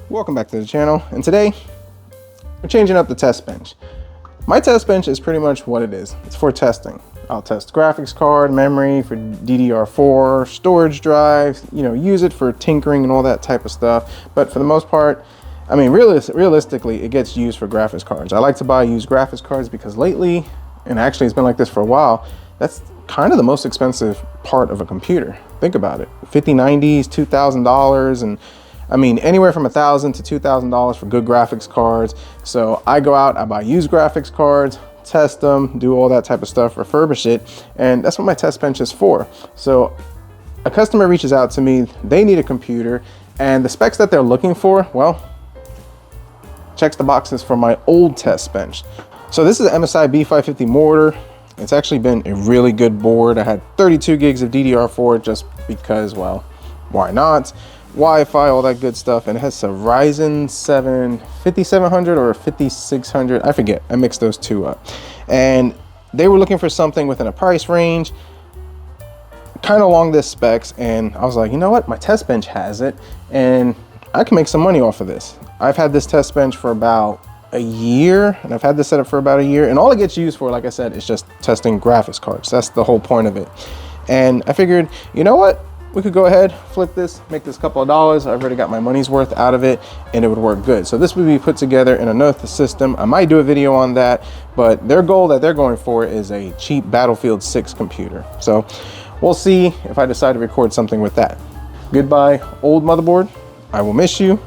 Welcome back to the channel, and today we're changing up the test bench. My test bench is pretty much what it is. It's for testing. I'll test graphics card, memory, for DDR4, storage drives, use it for tinkering and all that type of stuff. But for the most part, I mean, realistically, it gets used for graphics cards. I like to buy used graphics cards because lately, and actually it's been like this for a while, that's kind of the most expensive part of a computer. Think about it, 5090s, $2,000, and I mean, anywhere from $1,000 to $2,000 for good graphics cards. So I go out, I buy used graphics cards, test them, do all that type of stuff, refurbish it, and that's what my test bench is for. So a customer reaches out to me, they need a computer, and the specs that they're looking for, well, checks the boxes for my old test bench. So this is an MSI B550 mortar. It's actually been a really good board. I had 32 gigs of DDR4 just because, well, why not? Wi-Fi, all that good stuff, and it has a Ryzen 7 5700 or 5600, I forget, I mixed those two up. And they were looking for something within a price range kind of along this specs, and I was like, you know what, my test bench has it and I can make some money off of this. I've had this test bench for about a year, and I've had this set up for about a year, and all it gets used for, like I said, is just testing graphics cards. That's the whole point of it. And I figured, you know what, we could go ahead, flip this, make this couple of dollars. I've already got my money's worth out of it, and it would work good. So this would be put together in another system. I might do a video on that, but their goal that they're going for is a cheap Battlefield 6 computer. So we'll see if I decide to record something with that. Goodbye, old motherboard. I will miss you.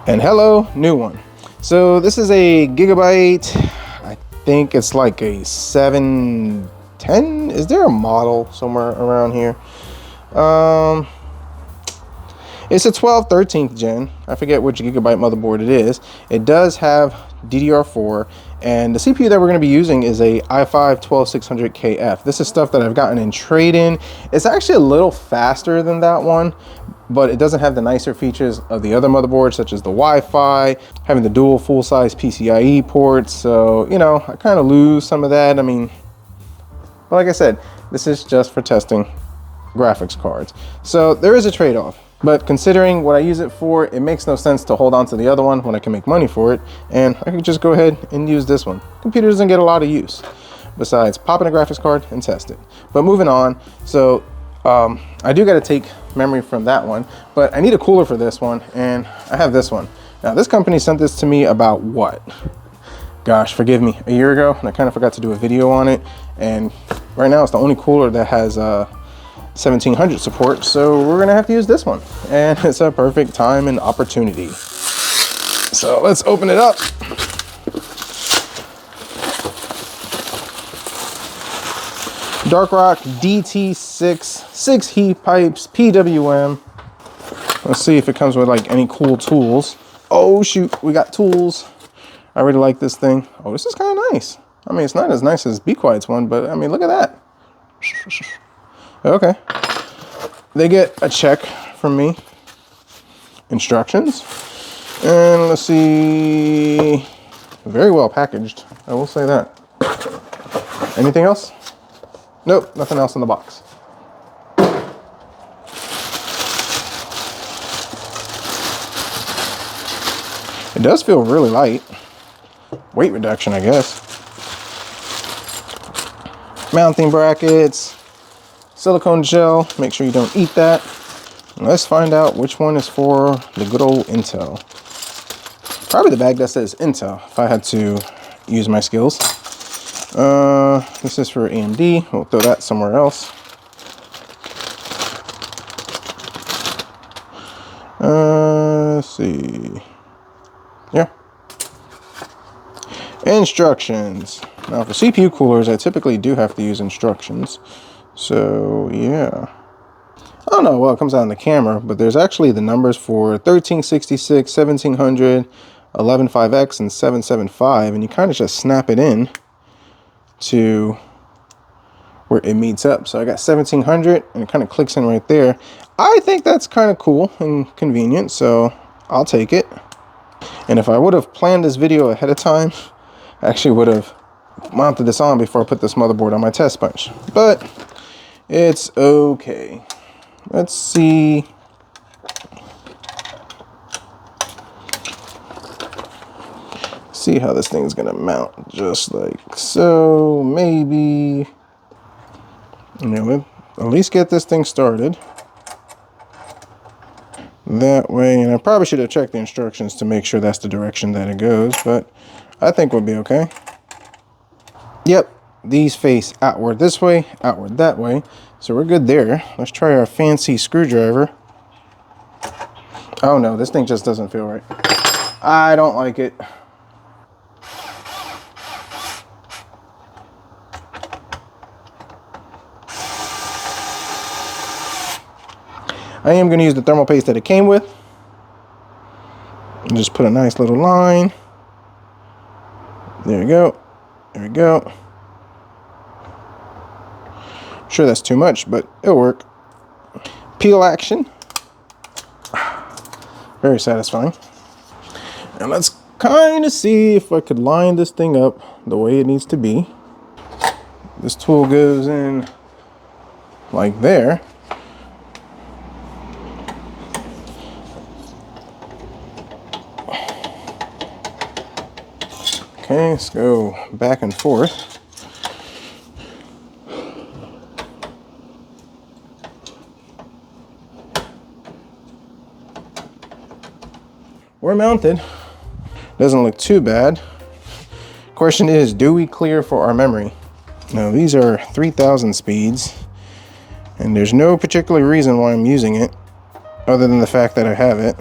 And hello, new one. So this is a Gigabyte. I think it's like a 710. Is there a model somewhere around here? It's a 13th gen. I forget which Gigabyte motherboard it is. It does have DDR4, and the CPU that we're going to be using is a i5-12600KF. This is stuff that I've gotten in trade-in. It's actually a little faster than that one, but it doesn't have the nicer features of the other motherboards, such as the Wi-Fi, having the dual full-size PCIe ports. So, I kind of lose some of that. I mean, but like I said, this is just for testing graphics cards. So there is a trade-off, but considering what I use it for, it makes no sense to hold on to the other one when I can make money for it, and I can just go ahead and use this one. Computer doesn't get a lot of use besides popping a graphics card and test it. But moving on, so I do got to take memory from that one, but I need a cooler for this one, and I have this one. Now this company sent this to me about what? Gosh, forgive me, a year ago, and I kind of forgot to do a video on it, and right now it's the only cooler that has 1700 support, so we're gonna have to use this one, and it's a perfect time and opportunity. So let's open it up. Darkrock DT6, 6 heat pipes, PWM. Let's see if it comes with like any cool tools. Oh shoot, we got tools. I really like this thing. Oh, this is kind of nice. I mean, it's not as nice as Be Quiet's one, but I mean, look at that. Okay, they get a check from me, instructions, and let's see, very well packaged, I will say that. Anything else? Nope, nothing else in the box. It does feel really light. Weight reduction, I guess. Mounting brackets. Silicone gel, make sure you don't eat that. And let's find out which one is for the good old Intel. Probably the bag that says Intel, if I had to use my skills. This is for AMD, we'll throw that somewhere else. Let's see. Yeah. Instructions. Now for CPU coolers, I typically do have to use instructions. So yeah, I don't know, well, it comes out on the camera, but there's actually the numbers for 1366, 1700, 115X, and 775, and you kind of just snap it in to where it meets up. So I got 1700, and it kind of clicks in right there. I think that's kind of cool and convenient, so I'll take it. And if I would have planned this video ahead of time, I actually would have mounted this on before I put this motherboard on my test bench, but it's okay. Let's see. see how this thing's gonna mount, just like so. Maybe, you know, at least get this thing started that way. And I probably should have checked the instructions to make sure that's the direction that it goes, but I think we'll be okay. Yep, these face outward this way, outward that way, so we're good there. Let's try our fancy screwdriver. Oh no, this thing just doesn't feel right. I don't like it. I am going to use the thermal paste that it came with. And just put a nice little line. There we go. There we go. Sure, that's too much, but it'll work. Peel action. Very satisfying. And let's kind of see if I could line this thing up the way it needs to be. This tool goes in like there. Okay, let's go back and forth. We're mounted. Doesn't look too bad. Question is, do we clear for our memory? Now these are 3000 speeds, and there's no particular reason why I'm using it other than the fact that I have it.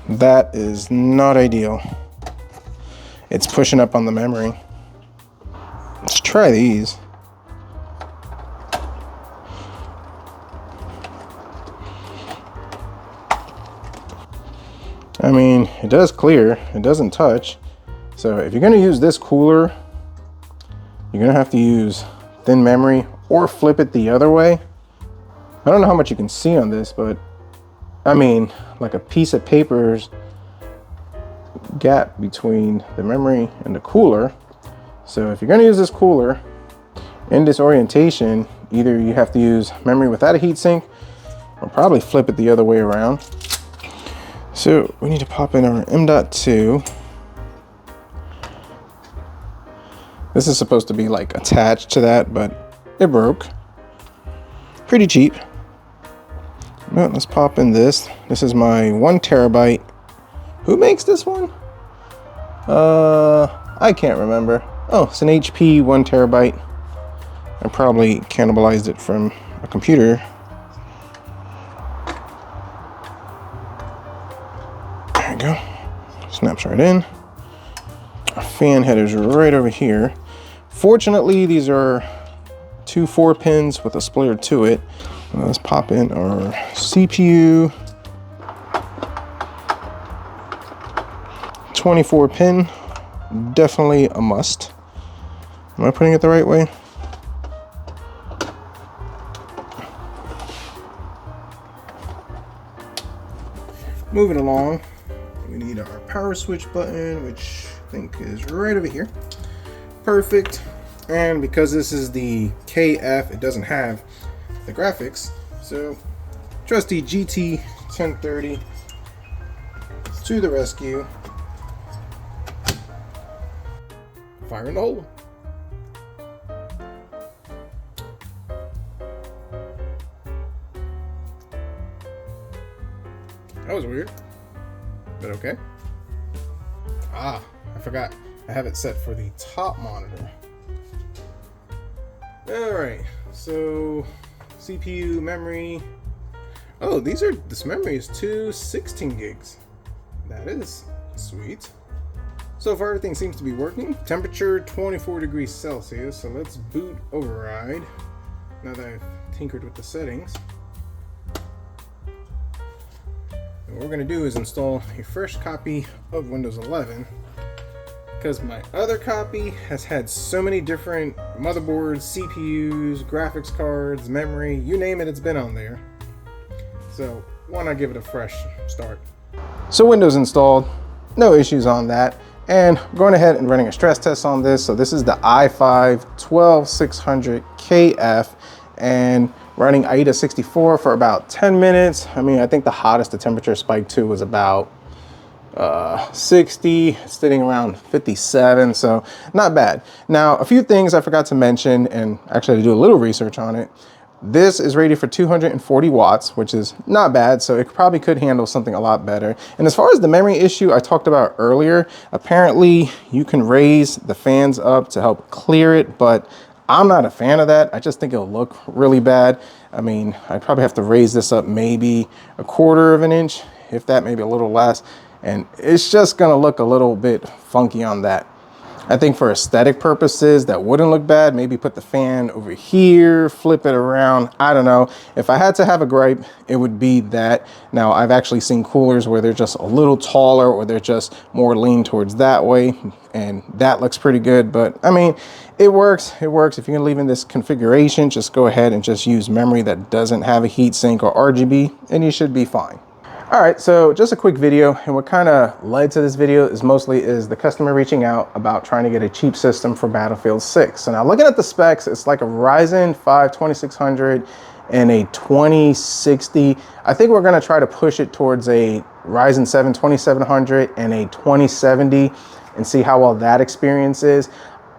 That is not ideal. It's pushing up on the memory. Let's try these. I mean, it does clear, it doesn't touch. So if you're gonna use this cooler, you're gonna have to use thin memory or flip it the other way. I don't know how much you can see on this, but I mean, like a piece of paper's gap between the memory and the cooler. So if you're gonna use this cooler in this orientation, either you have to use memory without a heatsink or probably flip it the other way around. So we need to pop in our M.2. This is supposed to be like attached to that, but it broke. Pretty cheap. But let's pop in this. This is my 1 terabyte. Who makes this one? I can't remember. Oh, it's an HP 1 terabyte. I probably cannibalized it from a computer. There we go. Snaps right in. Our fan header's right over here. Fortunately, these are 2 4-pins with a splitter to it. Let's pop in our CPU. 24-pin, definitely a must. Am I putting it the right way? Moving along, we need our power switch button, which I think is right over here. Perfect. And because this is the KF, it doesn't have the graphics, so trusty GT 1030 to the rescue. Fire in the hole. That was weird, but okay. Ah, I forgot. I have it set for the top monitor. All right, so CPU, memory. Oh, this memory is 216 gigs. That is sweet. So far, everything seems to be working. Temperature 24 degrees Celsius. So let's boot override. Now that I've tinkered with the settings. And what we're gonna do is install a fresh copy of Windows 11, because my other copy has had so many different motherboards, CPUs, graphics cards, memory, you name it, it's been on there. So why not give it a fresh start? So Windows installed, no issues on that. And going ahead and running a stress test on this. So this is the i5 12600KF, and running AIDA 64 for about 10 minutes. I mean, I think the hottest the temperature spiked to was about 60, sitting around 57, so not bad. Now, a few things I forgot to mention, and actually I had to do a little research on it. This is rated for 240 watts, which is not bad, so it probably could handle something a lot better. And as far as the memory issue I talked about earlier, apparently you can raise the fans up to help clear it, but I'm not a fan of that. I just think it'll look really bad. I mean, I'd probably have to raise this up maybe 1/4 of an inch, if that, maybe a little less. And it's just gonna look a little bit funky on that. I think for aesthetic purposes, that wouldn't look bad. Maybe put the fan over here, flip it around. I don't know. If I had to have a gripe, it would be that. Now, I've actually seen coolers where they're just a little taller or they're just more lean towards that way. And that looks pretty good. But I mean, it works. It works. If you're gonna leave in this configuration, just go ahead and just use memory that doesn't have a heat sink or RGB, and you should be fine. All right, so just a quick video, and what kind of led to this video is mostly the customer reaching out about trying to get a cheap system for Battlefield 6. So now looking at the specs, it's like a Ryzen 5 2600 and a 2060. I think we're gonna try to push it towards a Ryzen 7 2700 and a 2070 and see how well that experience is.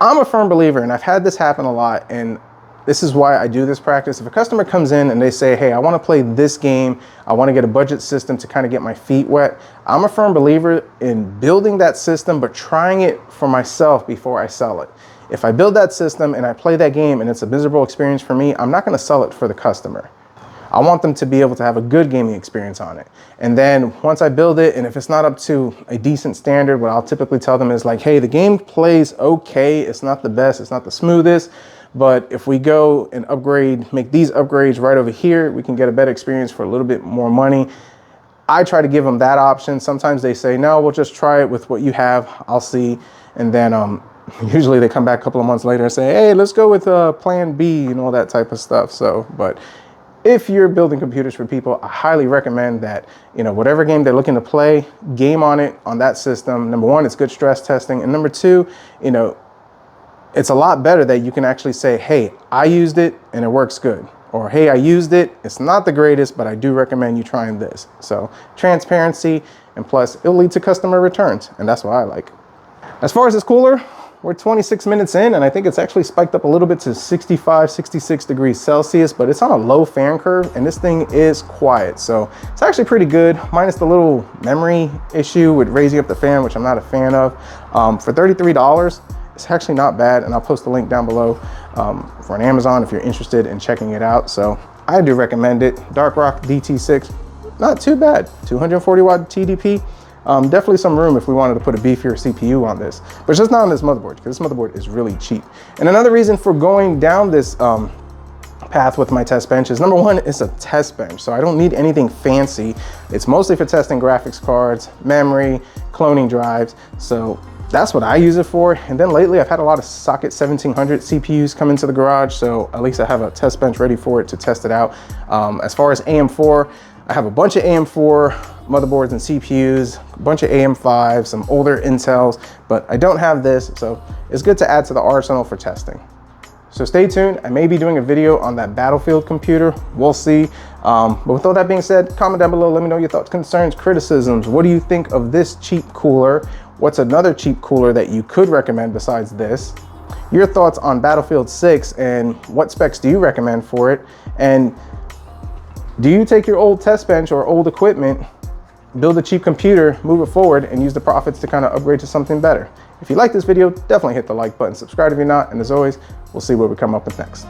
I'm a firm believer, and I've had this happen a lot, and this is why I do this practice. If a customer comes in and they say, hey, I want to play this game, I want to get a budget system to kind of get my feet wet, I'm a firm believer in building that system, but trying it for myself before I sell it. If I build that system and I play that game and it's a miserable experience for me, I'm not going to sell it for the customer. I want them to be able to have a good gaming experience on it. And then once I build it, and if it's not up to a decent standard, what I'll typically tell them is like, hey, the game plays okay. It's not the best, it's not the smoothest. But if we go and upgrade, make these upgrades right over here, we can get a better experience for a little bit more money. I try to give them that option. Sometimes they say, no, we'll just try it with what you have. I'll see. And then usually they come back a couple of months later and say, hey, let's go with plan B and all that type of stuff. So, but if you're building computers for people, I highly recommend that, you know, whatever game they're looking to play, game on it, on that system. Number one, it's good stress testing. And number two, you know, it's a lot better that you can actually say, hey, I used it and it works good. Or, hey, I used it, it's not the greatest, but I do recommend you trying this. So transparency, and plus it'll lead to customer returns. And that's what I like. As far as this cooler, we're 26 minutes in, and I think it's actually spiked up a little bit to 65, 66 degrees Celsius, but it's on a low fan curve, and this thing is quiet. So it's actually pretty good, minus the little memory issue with raising up the fan, which I'm not a fan of. For $33, it's actually not bad, and I'll post the link down below for an Amazon if you're interested in checking it out. So I do recommend it. Darkrock DT6, not too bad. 240 watt TDP. Definitely some room if we wanted to put a beefier CPU on this, but it's just not on this motherboard because this motherboard is really cheap. And another reason for going down this path with my test bench is, number one, it's a test bench, so I don't need anything fancy. It's mostly for testing graphics cards, memory, cloning drives. So that's what I use it for. And then lately I've had a lot of socket 1700 CPUs come into the garage, so at least I have a test bench ready for it to test it out. As far as AM4, I have a bunch of AM4 motherboards and CPUs, a bunch of AM5, some older Intels, but I don't have this, so it's good to add to the arsenal for testing. So stay tuned. I may be doing a video on that Battlefield computer. We'll see. But with all that being said, comment down below. Let me know your thoughts, concerns, criticisms. What do you think of this cheap cooler? What's another cheap cooler that you could recommend besides this? Your thoughts on Battlefield 6 and what specs do you recommend for it? And do you take your old test bench or old equipment, build a cheap computer, move it forward, and use the profits to kind of upgrade to something better? If you like this video, definitely hit the like button, subscribe if you're not, and as always, we'll see what we come up with next.